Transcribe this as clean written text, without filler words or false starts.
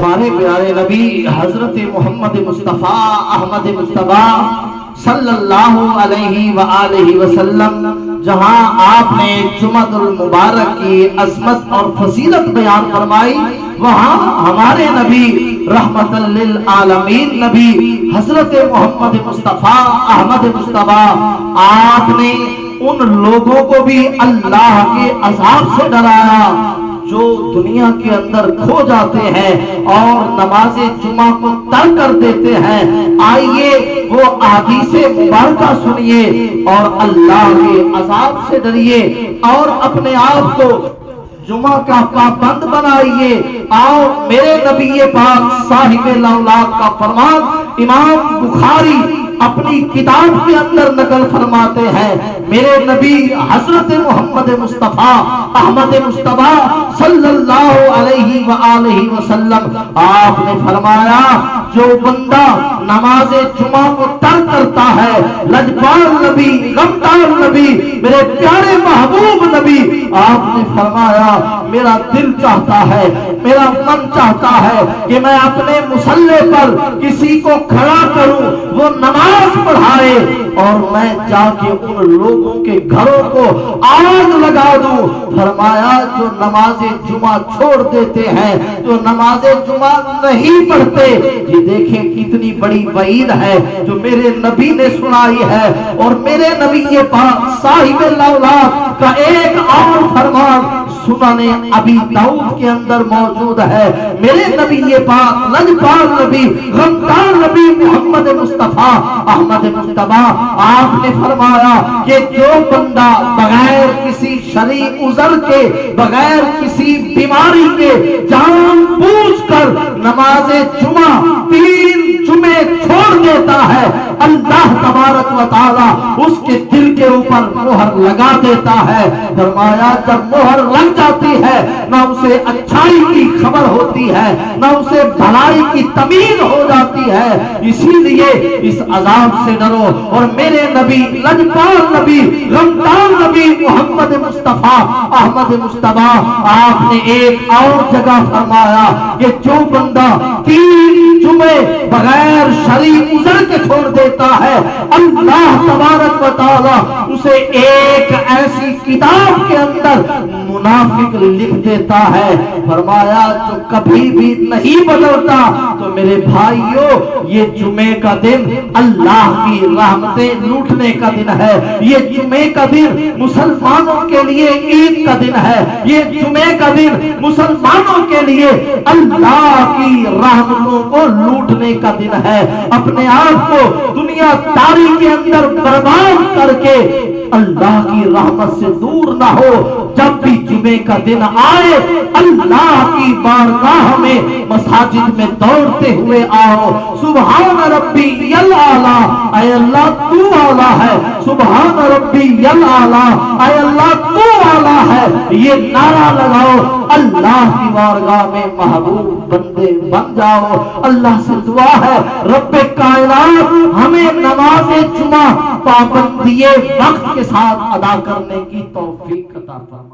ہمارے پیارے نبی حضرت محمد مصطفیٰ احمد مصطفیٰ صلی اللہ علیہ وآلہ وسلم جہاں آپ نے جمعہ المبارک کی عظمت اور فضیلت بیان فرمائی، وہاں ہمارے نبی رحمت للعالمین نبی حضرت محمد مصطفیٰ احمد مصطفیٰ آپ نے ان لوگوں کو بھی اللہ کے عذاب سے ڈرایا جو دنیا کے اندر کھو جاتے ہیں اور نماز جمعہ کو ترک کر دیتے ہیں۔ آئیے وہ احادیث مبارکہ سنیے اور اللہ کے عذاب سے ڈریے اور اپنے آپ کو جمعہ کا پابند بنائیے۔ آؤ میرے نبی پاک صاحب الاولاد کا فرمان امام بخاری اپنی کتاب کے اندر نقل فرماتے ہیں، میرے نبی حضرت محمد مصطفیٰ احمد مصطفیٰ صلی اللہ علیہ وآلہ وسلم آپ نے فرمایا جو بندہ نماز جمعہ کو ترک کرتا ہے، لجپال نبی غمدار نبی میرے پیارے محبوب نبی آپ نے فرمایا میرا دل چاہتا ہے، میرا من چاہتا ہے کہ میں اپنے مصلے پر کسی کو کھڑا کروں، وہ نماز پڑھائے اور میں جا کے ان لوگوں کے گھروں کو آگ لگا دوں۔ فرمایا جو نماز جمعہ چھوڑ دیتے ہیں، جو نماز جمعہ نہیں پڑھتے، یہ دیکھیں کتنی بڑی وعید ہے جو میرے نبی نے سنائی ہے۔ اور میرے نبی پاک صاحب الاولاد کا ایک اور فرمان سنن ابی داؤد کے اندر موجود ہے، میرے نبی پاک لجپال نبی غمدار نبی محمد مصطفیٰ احمد مصطفیٰ آپ نے فرمایا کہ جو بندہ بغیر کسی شرعی عذر کے، بغیر کسی بیماری کے جان بوجھ کر نماز جمعہ 3 جمعے چھوڑ دیتا ہے، اللہ تبارک و تعالی اس کے دل کے اوپر مہر لگا دیتا ہے۔ فرمایا جب مہر لگ جاتی ہے نہ اسے اچھائی کی خبر ہوتی ہے، نہ اسے بھلائی کی تمیز ہو جاتی ہے۔ اسی لیے اس عذاب سے ڈرو اور میرے نبی لجپال نبی غمدار نبی محمد مصطفیٰ احمد مصطفیٰ آپ نے ایک اور جگہ فرمایا کہ جو بندہ 3 جمعے بغیر شرعی عذر کے چھوڑ دیتا ہے، اللہ تبارک و تعالی اسے ایک ایسی کتاب کے اندر منافق لکھ دیتا ہے۔ فرمایا جو کبھی بھی نہیں بدلتا، تو میرے بھائیوں یہ جمعے کا دن اللہ کی رحمتیں لوٹنے کا دن ہے، یہ جمعے کا دن مسلمانوں کے لیے عید کا دن ہے، یہ جمعے کا دن مسلمانوں کے لیے اللہ کی رحمتوں کو لوٹنے کا دن ہے۔ اپنے آپ کو دنیا داری کے اندر برباد کر کے اللہ کی رحمت سے دور نہ ہو۔ جب بھی جمعے کا دن آئے اللہ کی بارگاہ میں مساجد میں دوڑتے ہوئے آؤ، سبحان ربی الاعلی، اے اللہ تو اعلیٰ ہے، سبحان ربی الاعلی، اے اللہ تو اعلیٰ ہے، یہ نعرہ لگاؤ، اللہ کی بارگاہ میں محبوب بندے بن جاؤ۔ اللہ سے دعا ہے رب کائنات ہمیں نماز جمعہ پابندی وقت کے ساتھ ادا کرنے کی توفیق عطا فرمائے۔